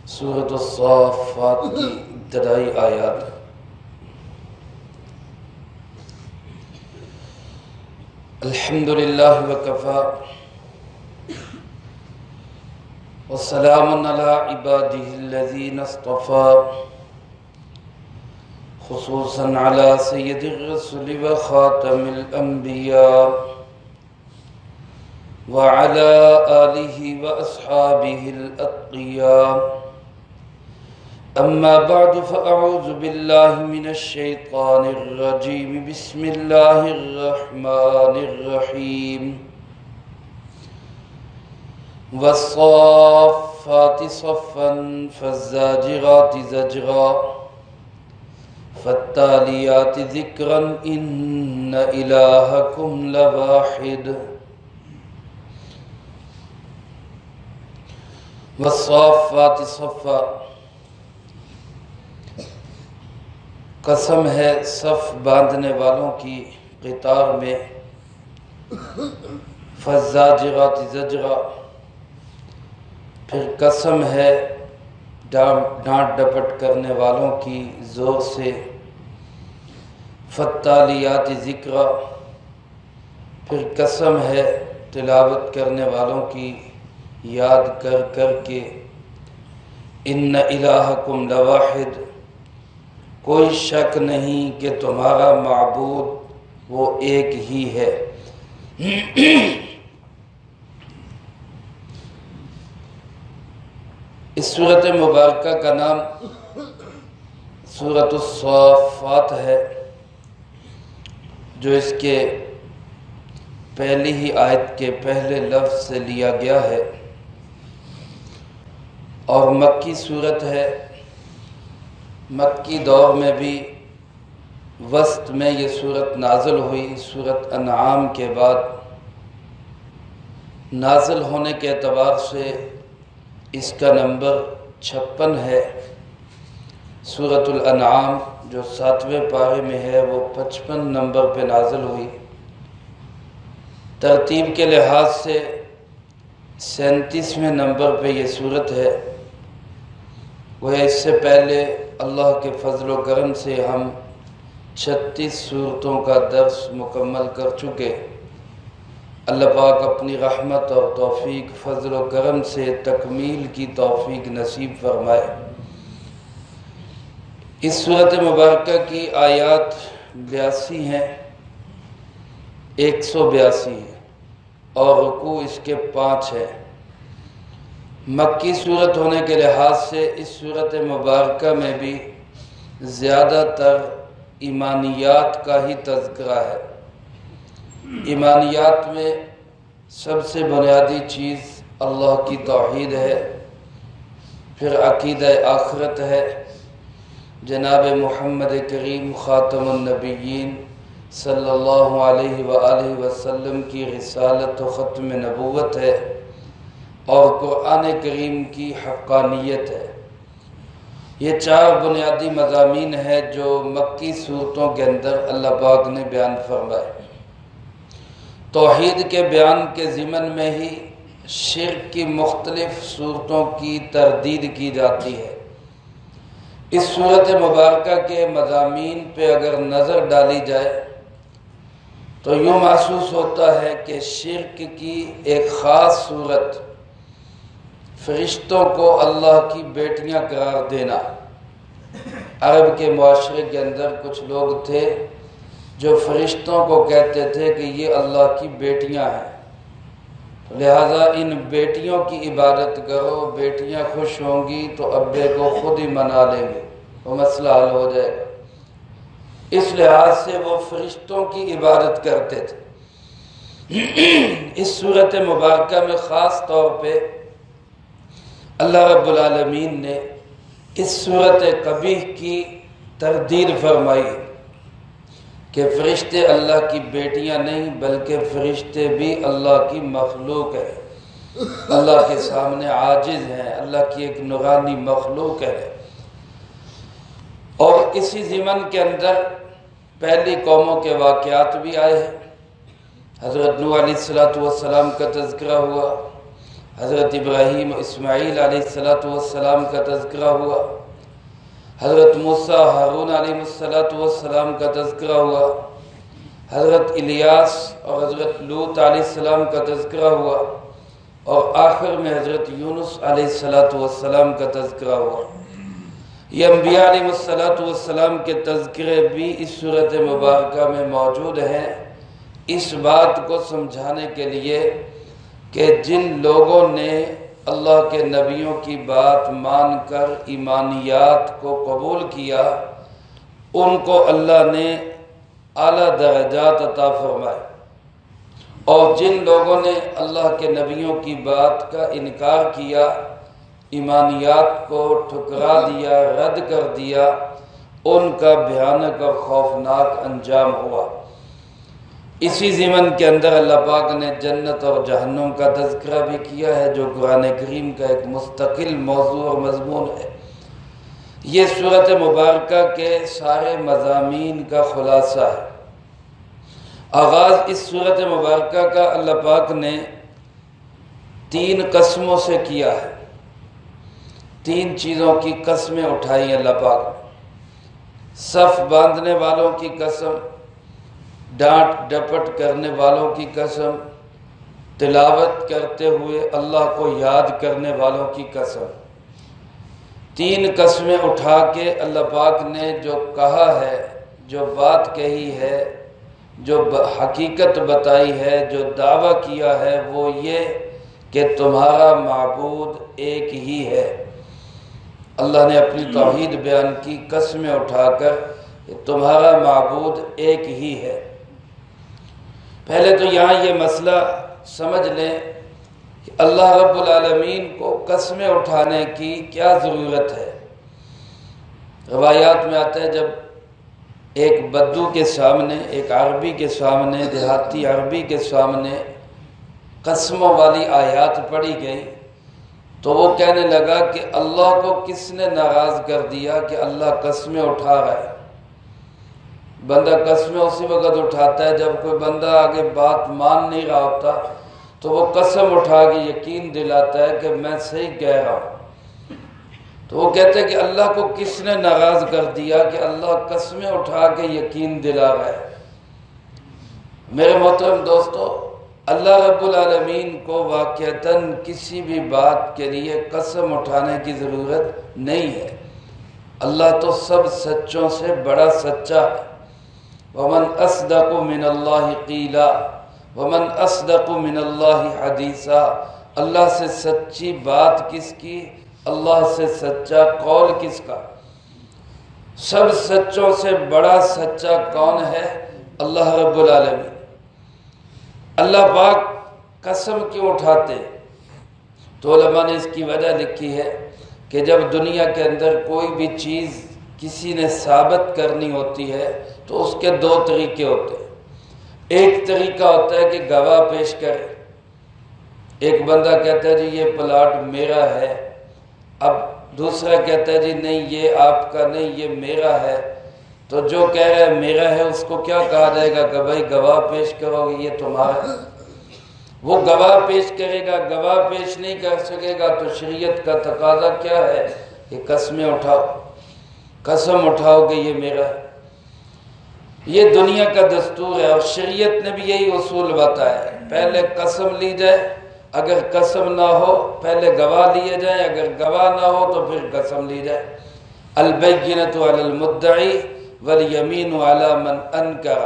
سورۃ الصافات کی ابتدائی آیات۔ الحمدللہ وکفا والسلام علی عبادہ الذین اصطفى خصوصا علی سید الرسل وخاتم الانبیاء وعلى آلہ واصحابہ الاتقیاء اما بعد فاعوذ باللہ من الشیطان الرجیم بسم اللہ الرحمن الرحیم والصافات صفا فالزاجرات زجرا فالتالیات ذکرا ان الہکم لواحد والصافات صفا، قسم ہے صف باندھنے والوں کی قطار میں، فالزاجرات زجرا، پھر قسم ہے ڈانٹ ڈپٹ کرنے والوں کی زور سے، فالتالیات ذکرا، پھر قسم ہے تلاوت کرنے والوں کی یاد کر کر کے، ان الہکم لواحد، کوئی شک نہیں کہ تمہارا معبود وہ ایک ہی ہے۔ اس سورۃ مبارکہ کا نام سورۃ الصافات ہے، جو اس کے پہلی ہی آیت کے پہلے لفظ سے لیا گیا ہے، اور مکی سورت ہے۔ مکی دور میں بھی وسط میں یہ سورت نازل ہوئی، سورت انعام کے بعد۔ نازل ہونے کے اعتبار سے اس کا نمبر 56 ہے۔ سورت الانعام جو 7ویں پارے میں ہے وہ 55 نمبر پہ نازل ہوئی۔ ترتیب کے لحاظ سے 37ویں نمبر پہ یہ سورت ہے۔ گویا اس سے پہلے اللہ کے فضل و کرم سے ہم 36 سورتوں کا درس مکمل کر چکے۔ اللہ پاک اپنی رحمت اور توفیق فضل و کرم سے تکمیل کی توفیق نصیب فرمائے۔ اس سورت مبارکہ کی آیات 82 ہیں، 182 ہیں، اور رکوع اس کے 5 ہیں۔ مکی صورت ہونے کے لحاظ سے اس صورت مبارکہ میں بھی زیادہ تر ایمانیات کا ہی تذکرہ ہے۔ ایمانیات میں سب سے بنیادی چیز اللہ کی توحید ہے، پھر عقیدہ آخرت ہے، جناب محمد کریم خاتم النبیین صلی اللہ علیہ وآلہ وسلم کی رسالت و ختم نبوت ہے، اور قرآن کریم کی حقانیت ہے۔ یہ 4 بنیادی مضامین ہیں جو مکی صورتوں کے اندر اللہ پاک نے بیان فرمائے۔ توحید کے بیان کے ضمن میں ہی شرک کی مختلف صورتوں کی تردید کی جاتی ہے۔ اس سورت مبارکہ کے مضامین پہ اگر نظر ڈالی جائے تو یوں محسوس ہوتا ہے کہ شرک کی ایک خاص صورت فرشتوں کو اللہ کی بیٹیاں قرار دینا۔ عرب کے معاشرے کے اندر کچھ لوگ تھے جو فرشتوں کو کہتے تھے کہ یہ اللہ کی بیٹیاں ہیں، لہذا ان بیٹیوں کی عبادت کرو، بیٹیاں خوش ہوں گی تو ابے کو خود ہی منا لیں گے، وہ مسئلہ حل ہو جائے گا۔ اس لحاظ سے وہ فرشتوں کی عبادت کرتے تھے۔ اس سورت مبارکہ میں خاص طور پہ اللہ رب العالمین نے اس صورت قبیح کی تردید فرمائی کہ فرشتے اللہ کی بیٹیاں نہیں بلکہ فرشتے بھی اللہ کی مخلوق ہیں، اللہ کے سامنے عاجز ہیں، اللہ کی ایک نورانی مخلوق ہے۔ اور اسی ضمن کے اندر پہلی قوموں کے واقعات بھی آئے ہیں۔ حضرت نوح علیہ السلام کا تذکرہ ہوا، حضرت ابراہیم و اسماعیل علیہ السلام کا تذکرہ ہوا، حضرت موسیٰ ہارون علیہ السلام کا تذکرہ ہوا، حضرت الیاس اور حضرت لوط علیہ السلام کا تذکرہ ہوا، اور آخر میں حضرت یونس علیہ السلام کا تذکرہ ہوا۔ یہ انبیاء علیہ السلام کے تذکرے بھی اس سورۃ مبارکہ میں موجود ہیں، اس بات کو سمجھانے کے لیے کہ جن لوگوں نے اللہ کے نبیوں کی بات مان کر ایمانیات کو قبول کیا، ان کو اللہ نے اعلیٰ درجات عطا فرمائے، اور جن لوگوں نے اللہ کے نبیوں کی بات کا انکار کیا، ایمانیات کو ٹھکرا دیا، رد کر دیا، ان کا بھیانک اور خوفناک انجام ہوا۔ اسی ضمن کے اندر اللہ پاک نے جنت اور جہنم کا تذکرہ بھی کیا ہے، جو قرآن کریم کا ایک مستقل موضوع اور مضمون ہے۔ یہ سورۃ مبارکہ کے سارے مضامین کا خلاصہ ہے۔ آغاز اس سورۃ مبارکہ کا اللہ پاک نے 3 قسموں سے کیا ہے، 3 چیزوں کی قسمیں اٹھائی اللہ پاک نے۔ صف باندھنے والوں کی قسم، ڈانٹ ڈپٹ کرنے والوں کی قسم، تلاوت کرتے ہوئے اللہ کو یاد کرنے والوں کی قسم۔ 3 قسمیں اٹھا کے اللہ پاک نے جو کہا ہے، جو بات کہی ہے، جو حقیقت بتائی ہے، جو دعویٰ کیا ہے، وہ یہ کہ تمہارا معبود ایک ہی ہے۔ اللہ نے اپنی توحید بیان کی قسمیں اٹھا کر کہ تمہارا معبود ایک ہی ہے۔ پہلے تو یہاں یہ مسئلہ سمجھ لیں کہ اللہ رب العالمین کو قسمیں اٹھانے کی کیا ضرورت ہے۔ روایات میں آتا ہے جب ایک بدو کے سامنے، ایک عربی کے سامنے، دیہاتی عربی کے سامنے قسموں والی آیات پڑھی گئی تو وہ کہنے لگا کہ اللہ کو کس نے ناراض کر دیا کہ اللہ قسمیں اٹھا رہا ہے۔ بندہ قسمیں اسی وقت اٹھاتا ہے جب کوئی بندہ آگے بات مان نہیں رہا ہوتا تو وہ قسم اٹھا کے یقین دلاتا ہے کہ میں صحیح کہہ رہا ہوں۔ تو وہ کہتے ہیں کہ اللہ کو کس نے ناراض کر دیا کہ اللہ قسمیں اٹھا کے یقین دلا رہا ہے۔ میرے محترم دوستو، اللہ رب العالمین کو واقعتاً کسی بھی بات کے لیے قسم اٹھانے کی ضرورت نہیں ہے۔ اللہ تو سب سچوں سے بڑا سچا ہے۔ وَمَنْ أَصْدَقُ مِنَ اللَّهِ قِيلًا وَمَنْ أَصْدَقُ مِنَ اللَّهِ حَدِيثًا۔ اللہ سے سچی بات کس کی، اللہ سے سچا قول کس کا؟ سب سچوں سے بڑا سچا کون ہے؟ اللہ رب العالمین۔ اللہ پاک قسم کیوں اٹھاتے؟ تو علماء نے اس کی وجہ لکھی ہے کہ جب دنیا کے اندر کوئی بھی چیز کسی نے ثابت کرنی ہوتی ہے تو اس کے 2 طریقے ہوتے ہیں۔ ایک طریقہ ہوتا ہے کہ گواہ پیش کرے۔ ایک بندہ کہتا ہے جی یہ پلاٹ میرا ہے، اب دوسرا کہتا ہے جی نہیں یہ آپ کا نہیں، یہ میرا ہے۔ تو جو کہہ رہا ہے میرا ہے اس کو کیا کہا جائے گا کہ بھائی گواہ پیش کرو گے، یہ تمہارا ہے۔ وہ گواہ پیش کرے گا، گواہ پیش نہیں کر سکے گا تو شریعت کا تقاضا کیا ہے کہ قسمیں اٹھاؤ، قسم اٹھاؤ کہ یہ میرا ہے۔ یہ دنیا کا دستور ہے اور شریعت نے بھی یہی اصول بتایا ہے۔ پہلے قسم لی جائے، اگر قسم نہ ہو پہلے گواہ لیے جائیں، اگر گواہ نہ ہو تو پھر قسم لی جائے۔ البینۃ علی المدعی والیمین علی من انکر۔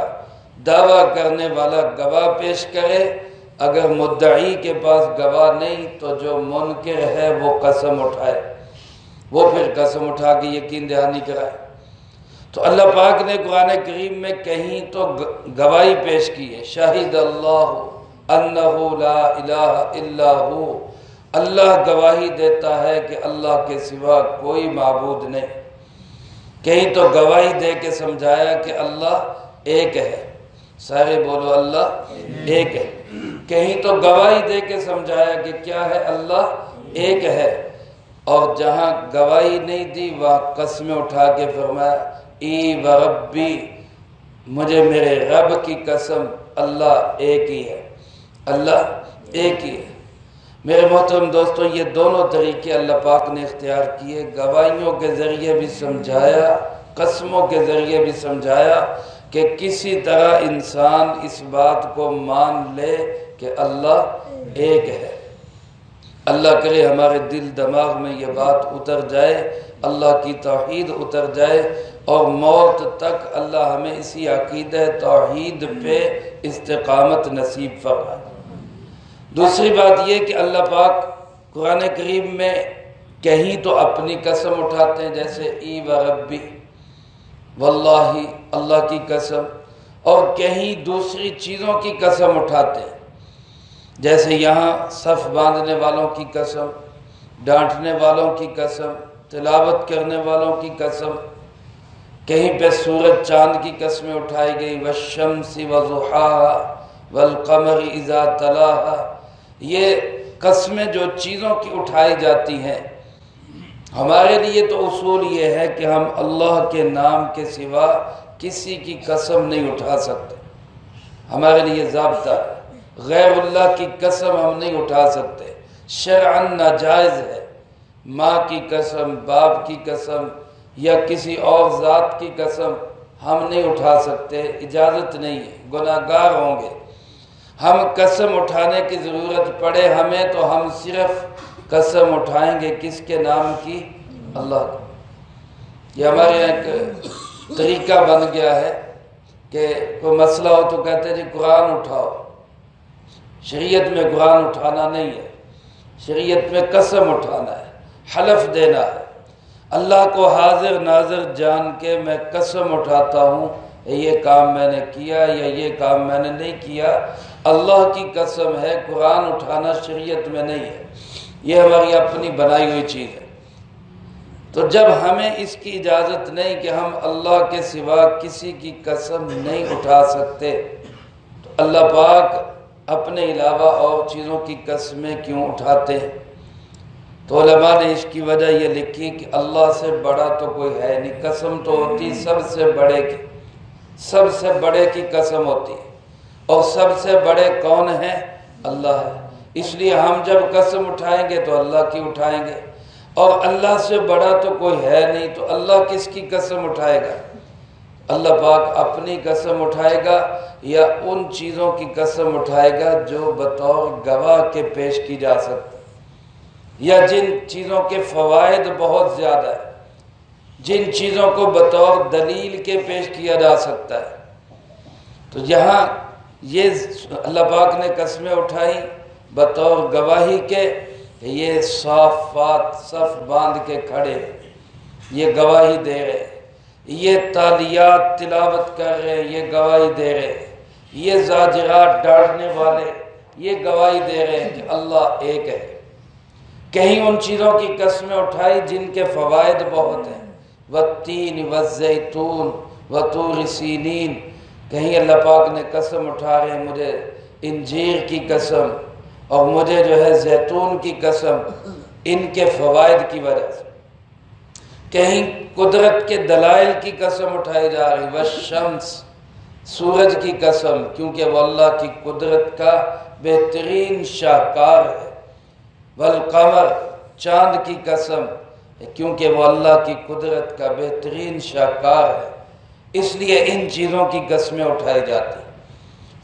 دعویٰ کرنے والا گواہ پیش کرے، اگر مدعی کے پاس گواہ نہیں تو جو منکر ہے وہ قسم اٹھائے، وہ پھر قسم اٹھا کے یقین دہانی کرائے۔ تو اللہ پاک نے قرآن کریم میں کہیں تو گواہی پیش کی ہے، شاہد اللہ انہ لا الہ الا ہو۔ اللہ گواہی دیتا ہے کہ اللہ کے سوا کوئی معبود نہیں۔ کہیں تو گواہی دے کے سمجھایا کہ اللہ ایک ہے، سارے بولو اللہ ایک ہے۔ کہیں تو گواہی دے کے سمجھایا کہ کیا ہے، اللہ ایک ہے۔ اور جہاں گواہی نہیں دی وہاں قسمیں اٹھا کے فرمایا ای وربی، مجھے میرے رب کی قسم اللہ ایک ہی ہے، اللہ ایک ہی ہے۔ میرے محترم دوستوں، یہ دونوں طریقے اللہ پاک نے اختیار کیے، گواہیوں کے ذریعے بھی سمجھایا، قسموں کے ذریعے بھی سمجھایا کہ کسی طرح انسان اس بات کو مان لے کہ اللہ ایک ہے۔ اللہ کرے ہمارے دل دماغ میں یہ بات اتر جائے، اللہ کی توحید اتر جائے، اور موت تک اللہ ہمیں اسی عقیدہ توحید پہ استقامت نصیب فرمائے۔ دوسری بات یہ کہ اللہ پاک قرآن کریم میں کہیں تو اپنی قسم اٹھاتے ہیں، جیسے ای و ربی، واللہ، اللہ کی قسم، اور کہیں دوسری چیزوں کی قسم اٹھاتے ہیں، جیسے یہاں صف باندھنے والوں کی قسم، ڈانٹنے والوں کی قسم، تلاوت کرنے والوں کی قسم، کہیں پہ سورج چاند کی قسمیں اٹھائی گئی، والشمس وضحاها والقمر اذا تلاها۔ یہ قسمیں جو چیزوں کی اٹھائی جاتی ہیں، ہمارے لیے تو اصول یہ ہے کہ ہم اللہ کے نام کے سوا کسی کی قسم نہیں اٹھا سکتے، ہمارے لیے ضابطہ ہے، غیر اللہ کی قسم ہم نہیں اٹھا سکتے، شرعاً ناجائز ہے، ماں کی قسم، باپ کی قسم یا کسی اور ذات کی قسم ہم نہیں اٹھا سکتے، اجازت نہیں ہے، گناہگار ہوں گے۔ ہم قسم اٹھانے کی ضرورت پڑے ہمیں تو ہم صرف قسم اٹھائیں گے کس کے نام کی؟ اللہ کا۔ یہ ہمارے یہاں ایک طریقہ بن گیا ہے کہ کوئی مسئلہ ہو تو کہتے ہیں جی قرآن اٹھاؤ۔ شریعت میں قرآن اٹھانا نہیں ہے، شریعت میں قسم اٹھانا ہے، حلف دینا ہے۔ اللہ کو حاضر ناظر جان کے میں قسم اٹھاتا ہوں یہ کام میں نے کیا یا یہ کام میں نے نہیں کیا، اللہ کی قسم ہے، قرآن اٹھانا شریعت میں نہیں ہے، یہ ہماری اپنی بنائی ہوئی چیز ہے۔ تو جب ہمیں اس کی اجازت نہیں کہ ہم اللہ کے سوا کسی کی قسم نہیں اٹھا سکتے، تو اللہ پاک اپنے علاوہ اور چیزوں کی قسمیں کیوں اٹھاتے ہیں؟ تو علماء نے اس کی وجہ یہ لکھی کہ اللہ سے بڑا تو کوئی ہے نہیں، قسم تو ہوتی سب سے بڑے کی، سب سے بڑے کی قسم ہوتی ہے، اور سب سے بڑے کون ہیں؟ اللہ ہے۔ اس لیے ہم جب قسم اٹھائیں گے تو اللہ کی اٹھائیں گے، اور اللہ سے بڑا تو کوئی ہے نہیں، تو اللہ کس کی قسم اٹھائے گا؟ اللہ پاک اپنی قسم اٹھائے گا یا ان چیزوں کی قسم اٹھائے گا جو بطور گواہ کے پیش کی جا سکتی، یا جن چیزوں کے فوائد بہت زیادہ ہیں، جن چیزوں کو بطور دلیل کے پیش کیا جا سکتا ہے۔ تو یہاں یہ اللہ پاک نے قسمیں اٹھائی بطور گواہی کے کہ یہ صافات صف باندھ کے کھڑے، یہ گواہی دے رہے، یہ تالیات تلاوت کر رہے، یہ گواہی دے رہے، یہ زاجرات ڈانٹنے والے یہ گواہی دے رہے ہیں کہ اللہ ایک ہے۔ کہیں ان چیزوں کی قسمیں اٹھائی جن کے فوائد بہت ہیں، والتین والزیتون وطور سینین، کہیں اللہ پاک نے قسم اٹھا رہے ہیں مجھے انجیر کی قسم اور مجھے جو ہے زیتون کی قسم، ان کے فوائد کی وجہ سے۔ کہیں قدرت کے دلائل کی قسم اٹھائی جا رہی، والشمس، سورج کی قسم کیونکہ وہ اللہ کی قدرت کا بہترین شاہکار ہے، والقمر، چاند کی قسم کیونکہ وہ اللہ کی قدرت کا بہترین شاہکار ہے، اس لیے ان چیزوں کی قسمیں اٹھائی جاتی۔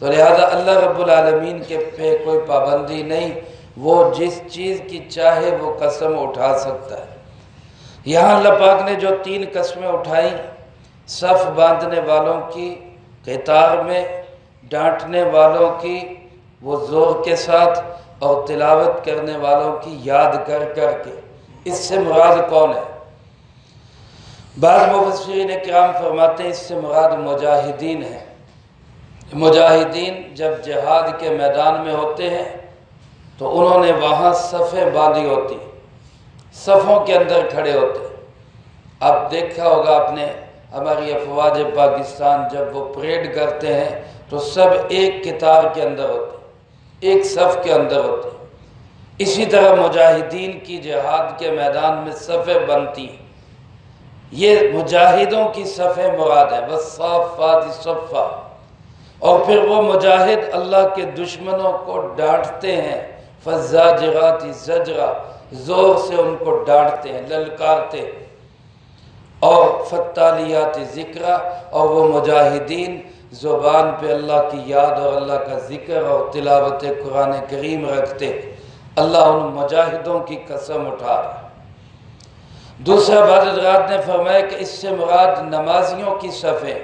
تو لہذا اللہ رب العالمین کے پہ کوئی پابندی نہیں، وہ جس چیز کی چاہے وہ قسم اٹھا سکتا ہے۔ یہاں اللہ پاک نے جو 3 قسمیں اٹھائیں، صف باندھنے والوں کی قطار میں، ڈانٹنے والوں کی وہ زور کے ساتھ، اور تلاوت کرنے والوں کی یاد کر کر کے، اس سے مراد کون ہے؟ بعض مفسرین کرام فرماتے ہیں اس سے مراد مجاہدین ہیں۔ مجاہدین جب جہاد کے میدان میں ہوتے ہیں تو انہوں نے وہاں صفیں باندھی ہوتی، صفوں کے اندر کھڑے ہوتے۔ اب دیکھا ہوگا آپ نے ہماری افواج پاکستان جب وہ پریڈ کرتے ہیں تو سب ایک قطار کے اندر ہوتے، ایک صف کے اندر ہوتے۔ اسی طرح مجاہدین کی جہاد کے میدان میں صفیں بنتی ہیں، یہ مجاہدوں کی صفیں مراد ہیں، والصافات صفا۔ اور پھر وہ مجاہد اللہ کے دشمنوں کو ڈانٹتے ہیں، فالزاجرات زجرا، زور سے ان کو ڈانٹتے ہیں، للکارتے ہیں، اور فالتالیات ذکرا، اور وہ مجاہدین زبان پہ اللہ کی یاد اور اللہ کا ذکر اور تلاوت قرآن کریم رکھتے ہیں، اللہ ان مجاہدوں کی قسم اٹھا رہا ہے۔ دوسرا بعض حضرات نے فرمایا کہ اس سے مراد نمازیوں کی صفیں،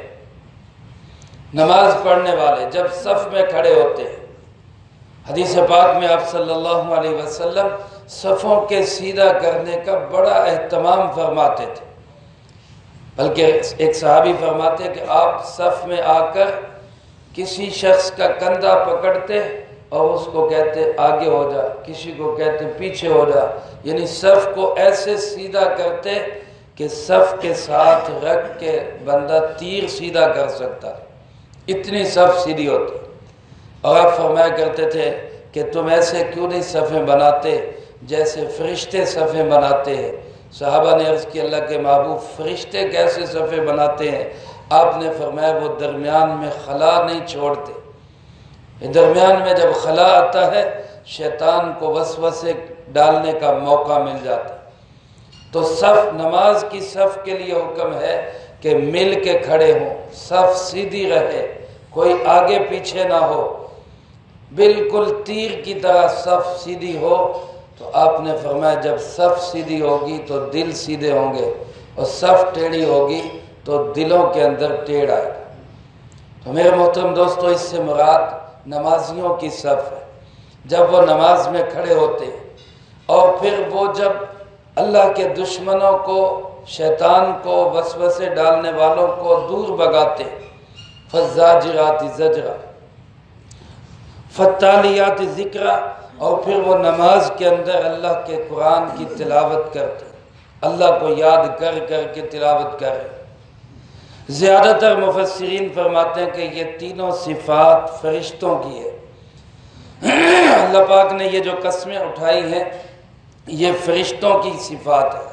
نماز پڑھنے والے جب صف میں کھڑے ہوتے ہیں، حدیث پاک میں آپ صلی اللہ علیہ وسلم صفوں کے سیدھا کرنے کا بڑا اہتمام فرماتے تھے، بلکہ ایک صحابی فرماتے ہیں کہ آپ صف میں آ کر کسی شخص کا کندھا پکڑتے اور اس کو کہتے آگے ہو جا، کسی کو کہتے پیچھے ہو جا، یعنی صف کو ایسے سیدھا کرتے کہ صف کے ساتھ رکھ کے بندہ تیر سیدھا کر سکتا، اتنی صف سیدھی ہوتی۔ اور آپ فرمایا کرتے تھے کہ تم ایسے کیوں نہیں صفیں بناتے جیسے فرشتے صفیں بناتے ہیں؟ صحابہ نے عرض کی اللہ کے محبوب فرشتے کیسے صفیں بناتے ہیں؟ آپ نے فرمایا وہ درمیان میں خلا نہیں چھوڑتے، درمیان میں جب خلا آتا ہے شیطان کو وسوسے ڈالنے کا موقع مل جاتا ہے۔ تو صف، نماز کی صف کے لیے حکم ہے کہ مل کے کھڑے ہوں، صف سیدھی رہے، کوئی آگے پیچھے نہ ہو، بالکل تیر کی طرح صف سیدھی ہو۔ تو آپ نے فرمایا جب صف سیدھی ہوگی تو دل سیدھے ہوں گے، اور صف ٹیڑھی ہوگی تو دلوں کے اندر ٹیڑھ آئے گا۔ تو میرے محترم دوستو، اس سے مراد نمازیوں کی صف ہے، جب وہ نماز میں کھڑے ہوتے ہیں اور پھر وہ جب اللہ کے دشمنوں کو، شیطان کو، وسوسے ڈالنے والوں کو دور بھگاتے، فالزاجرات زجرا، فالتالیات ذکرا، اور پھر وہ نماز کے اندر اللہ کے قرآن کی تلاوت کرتے، اللہ کو یاد کر کر کے تلاوت کرے۔ زیادہ تر مفسرین فرماتے ہیں کہ یہ تینوں صفات فرشتوں کی ہے۔ اللہ پاک نے یہ جو قسمیں اٹھائی ہیں یہ فرشتوں کی صفات ہے،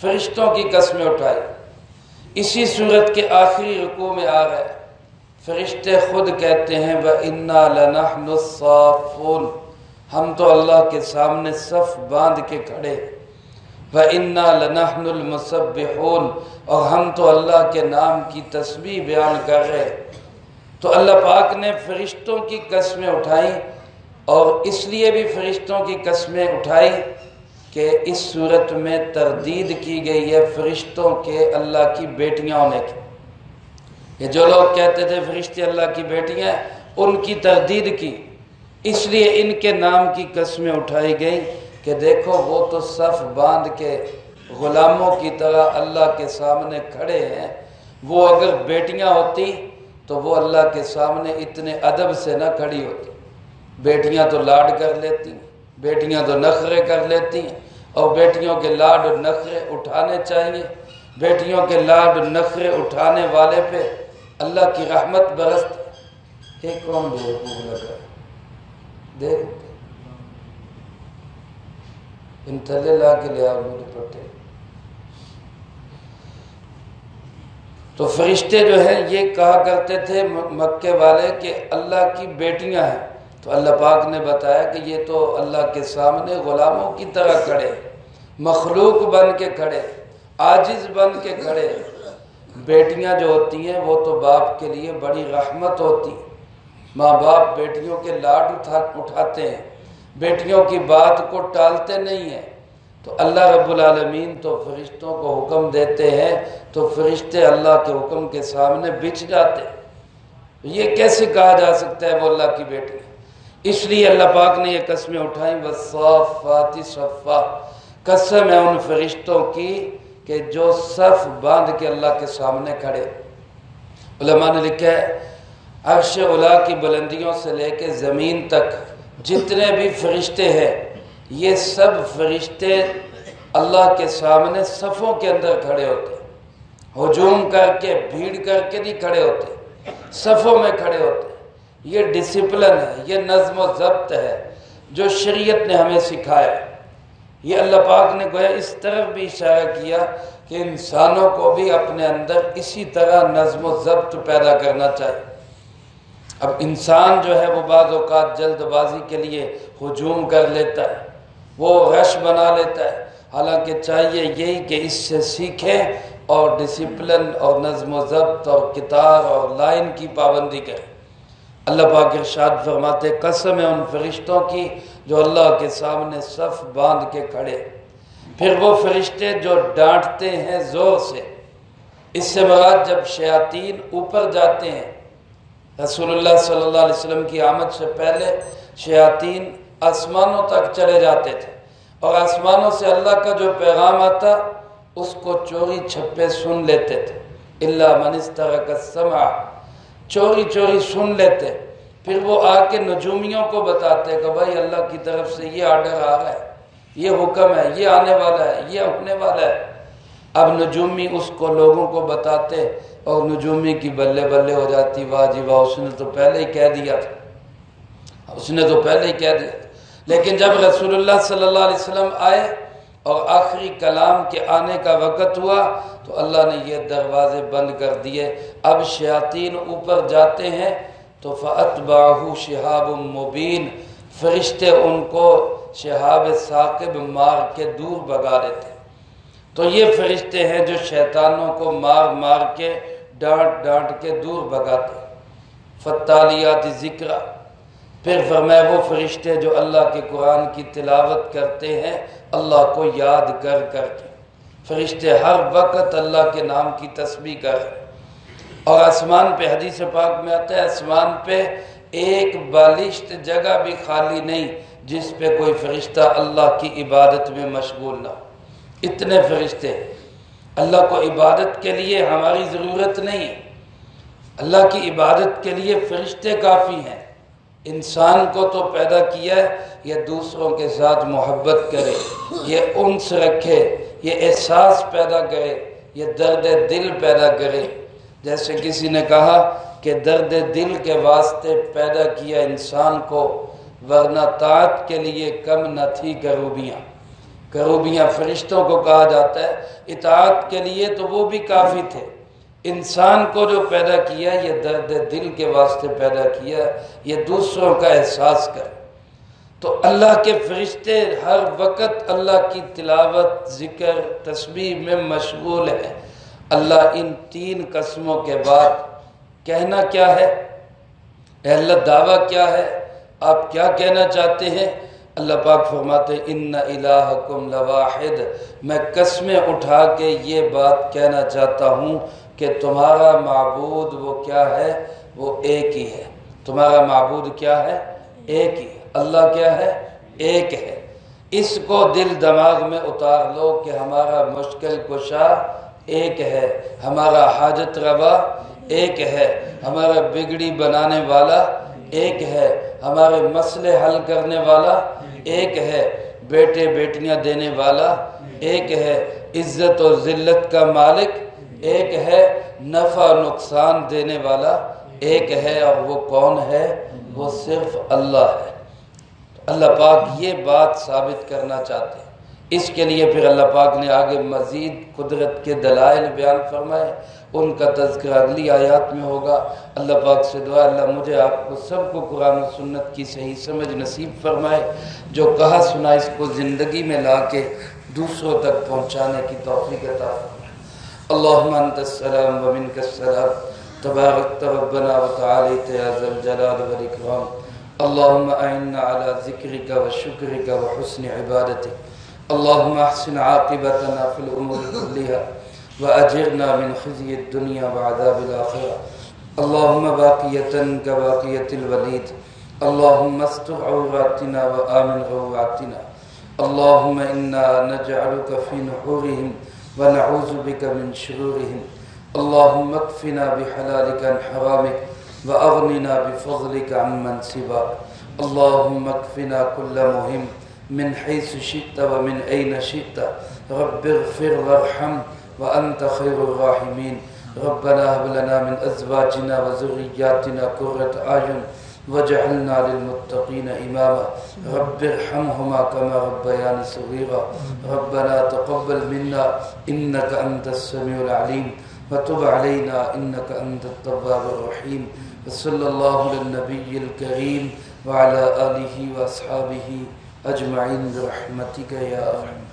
فرشتوں کی قسمیں اٹھائی۔ اسی صورت کے آخری رکوع میں آ رہا ہے، فرشتے خود کہتے ہیں وَإِنَّا لَنَحْنُ الصَّافُونَ، ہم تو اللہ کے سامنے صف باندھ کے کھڑے، وَإِنَّا لَنَحْنُ الْمُسَبِّحُونَ، اور ہم تو اللہ کے نام کی تسبیح بیان کر رہے۔ تو اللہ پاک نے فرشتوں کی قسمیں اٹھائیں، اور اس لیے بھی فرشتوں کی قسمیں اٹھائی کہ اس صورت میں تردید کی گئی ہے فرشتوں کے اللہ کی بیٹیاں ہونے کی۔ یہ جو لوگ کہتے تھے فرشتے اللہ کی بیٹیاں، ان کی تردید کی، اس لیے ان کے نام کی قسمیں اٹھائی گئیں کہ دیکھو وہ تو صف باندھ کے غلاموں کی طرح اللہ کے سامنے کھڑے ہیں، وہ اگر بیٹیاں ہوتی تو وہ اللہ کے سامنے اتنے ادب سے نہ کھڑی ہوتی۔ بیٹیاں تو لاڈ کر لیتی، بیٹیاں تو نخرے کر لیتی ہیں، اور بیٹیوں کے لاڈ اور نخرے اٹھانے چاہیے۔ بیٹیوں کے لاڈ اور نخرے اٹھانے والے پہ اللہ کی رحمت برستی۔ ایک کون بیوقوف لگا دیکھ ان تھلے لا کے لیا مجھے پٹے۔ تو فرشتے جو ہیں یہ کہا کرتے تھے مکے والے کہ اللہ کی بیٹیاں ہیں، تو اللہ پاک نے بتایا کہ یہ تو اللہ کے سامنے غلاموں کی طرح کھڑے، مخلوق بن کے کھڑے، عاجز بن کے کھڑے۔ بیٹیاں جو ہوتی ہیں وہ تو باپ کے لیے بڑی رحمت ہوتی، ماں باپ بیٹیوں کے لاڈ اٹھاتے ہیں، بیٹیوں کی بات کو ٹالتے نہیں ہیں۔ تو اللہ رب العالمین تو فرشتوں کو حکم دیتے ہیں تو فرشتے اللہ کے حکم کے سامنے بچھ جاتے ہیں۔ یہ کیسے کہا جا سکتا ہے وہ اللہ کی بیٹی ہے؟ اس لیے اللہ پاک نے یہ قسمیں اٹھائیں، والصافات صفا، قسم ہے ان فرشتوں کی کہ جو صف باندھ کے اللہ کے سامنے کھڑے۔ علماء نے لکھا ہے عرش علا کی بلندیوں سے لے کے زمین تک جتنے بھی فرشتے ہیں یہ سب فرشتے اللہ کے سامنے صفوں کے اندر کھڑے ہوتے ہیں، ہجوم کر کے بھیڑ کر کے نہیں کھڑے ہوتے، صفوں میں کھڑے ہوتے ہیں۔ یہ ڈسپلن ہے، یہ نظم و ضبط ہے جو شریعت نے ہمیں سکھایا ہے۔ یہ اللہ پاک نے گویا اس طرف بھی اشارہ کیا کہ انسانوں کو بھی اپنے اندر اسی طرح نظم و ضبط پیدا کرنا چاہیے۔ اب انسان جو ہے وہ بعض اوقات جلد بازی کے لیے ہجوم کر لیتا ہے، وہ رش بنا لیتا ہے، حالانکہ چاہیے یہی کہ اس سے سیکھیں اور ڈسپلن اور نظم و ضبط اور کتار اور لائن کی پابندی کریں۔ اللہ پاک ارشاد فرماتے قسم ہے ان فرشتوں کی جو اللہ کے سامنے صف باندھ کے کھڑے، پھر وہ فرشتے جو ڈانٹتے ہیں زور سے۔ اس سے مراد جب شیاطین اوپر جاتے ہیں، رسول اللہ صلی اللہ علیہ وسلم کی آمد سے پہلے شیاطین آسمانوں تک چلے جاتے تھے اور آسمانوں سے اللہ کا جو پیغام آتا اس کو چوری چھپے سن لیتے تھے، الا من استرق السمع، چوری چوری سن لیتے، پھر وہ آ کے نجومیوں کو بتاتے کہ بھائی اللہ کی طرف سے یہ آرڈر آ رہا ہے، یہ حکم ہے، یہ آنے والا ہے، یہ ہونے والا ہے۔ اب نجومی اس کو لوگوں کو بتاتے اور نجومی کی بلے بلے ہو جاتی، واہ جی واہ، اس نے تو پہلے ہی کہہ دیا تھا، اس نے تو پہلے ہی کہہ دیا تھا۔ لیکن جب رسول اللہ صلی اللہ علیہ وسلم آئے اور آخری کلام کے آنے کا وقت ہوا تو اللہ نے یہ دروازے بند کر دیے۔ اب شیاطین اوپر جاتے ہیں تو فَأَتْبَعُهُ شِهَابٌ مُبِينٌ، فرشتے ان کو شہاب ثاقب مار کے دور بھگا دیتے۔ تو یہ فرشتے ہیں جو شیطانوں کو مار مار کے ڈانٹ ڈانٹ کے دور بھگاتے۔ فَالتَّالِيَاتِ ذِكْرًا، پھر فرمایا وہ فرشتے جو اللہ کے قرآن کی تلاوت کرتے ہیں اللہ کو یاد کر کر کے، فرشتے ہر وقت اللہ کے نام کی تسبیح کر رہے ہیں۔ اور آسمان پہ حدیث پاک میں آتا ہے آسمان پہ ایک بالشت جگہ بھی خالی نہیں جس پہ کوئی فرشتہ اللہ کی عبادت میں مشغول نہ ہو، اتنے فرشتے ہیں۔ اللہ کو عبادت کے لیے ہماری ضرورت نہیں ہے، اللہ کی عبادت کے لیے فرشتے کافی ہیں۔ انسان کو تو پیدا کیا ہے یہ دوسروں کے ساتھ محبت کرے، یہ انس رکھے، یہ احساس پیدا کرے، یہ درد دل پیدا کرے۔ جیسے کسی نے کہا کہ درد دل کے واسطے پیدا کیا انسان کو، ورنہ طاعت کے لیے کم نہ تھی کروبیاں۔ کروبیاں فرشتوں کو کہا جاتا ہے، اطاعت کے لیے تو وہ بھی کافی تھے۔ انسان کو جو پیدا کیا یہ درد دل کے واسطے پیدا کیا، یہ دوسروں کا احساس کرے۔ تو اللہ کے فرشتے ہر وقت اللہ کی تلاوت، ذکر، تسبیح میں مشغول ہیں۔ اللہ ان تین قسموں کے بعد کہنا کیا ہے؟ اے اللہ دعویٰ کیا ہے؟ آپ کیا کہنا چاہتے ہیں؟ اللہ پاک فرماتے ان الہکم لواحد، میں قسمیں اٹھا کے یہ بات کہنا چاہتا ہوں کہ تمہارا معبود وہ کیا ہے؟ وہ ایک ہی ہے۔ تمہارا معبود کیا ہے؟ ایک ہی ہے۔ اللہ کیا ہے؟ ایک ہے۔ اس کو دل دماغ میں اتار لو کہ ہمارا مشکل کشا ایک ہے، ہمارا حاجت روا ایک ہے، ہمارا بگڑی بنانے والا ایک ہے، ہمارے مسئلے حل کرنے والا ایک ہے، بیٹے بیٹیاں دینے والا ایک ہے، عزت اور ذلت کا مالک ایک ہے، نفع و نقصان دینے والا ایک ہے، اور وہ کون ہے؟ وہ صرف اللہ ہے۔ اللہ پاک یہ بات ثابت کرنا چاہتے ہیں۔ اس کے لیے پھر اللہ پاک نے آگے مزید قدرت کے دلائل بیان فرمائے، ان کا تذکرہ اگلی آیات میں ہوگا۔ اللہ پاک سے دعا اللہ مجھے آپ کو سب کو قرآن و سنت کی صحیح سمجھ نصیب فرمائے، جو کہا سنا اس کو زندگی میں لا کے دوسروں تک پہنچانے کی توفیق عطا فرمائے۔ اللہم انت السلام و منک السلام، تبارکت ربنا و تعالیت یا ذا الجلال والاکرام۔ اللہم اعنا علی ذکرک و شکرک و حسن عبادتک۔ اللہم احسن عاقبتنا فی الامور کلیہا وأجرنا من خزي الدنيا وعذاب الآخرة۔ اللهم باقية كباقية الوليد، اللهم استر عوراتنا وآمن روعاتنا، اللهم إنا نجعلك في نحورهم ونعوذ بك من شرورهم، اللهم اكفنا بحلالك عن حرامك وأغننا بفضلك عمن سواك، اللهم اكفنا كل مهم من حيث شئت ومن أين شئت، رب اغفر وارحم وأنت خير الراحمين، ربنا هب لنا من أزواجنا وذرياتنا قرة أعين واجعلنا للمتقين إماما، رب ارحمهما كما ربياني صغيرا، ربنا تقبل منا إنك أنت السميع العليم وتب علينا إنك أنت التواب الرحيم، صلی اللہ علی النبی الکریم وعلی آلہ واصحابہ اجمعین برحمتک یا ارحم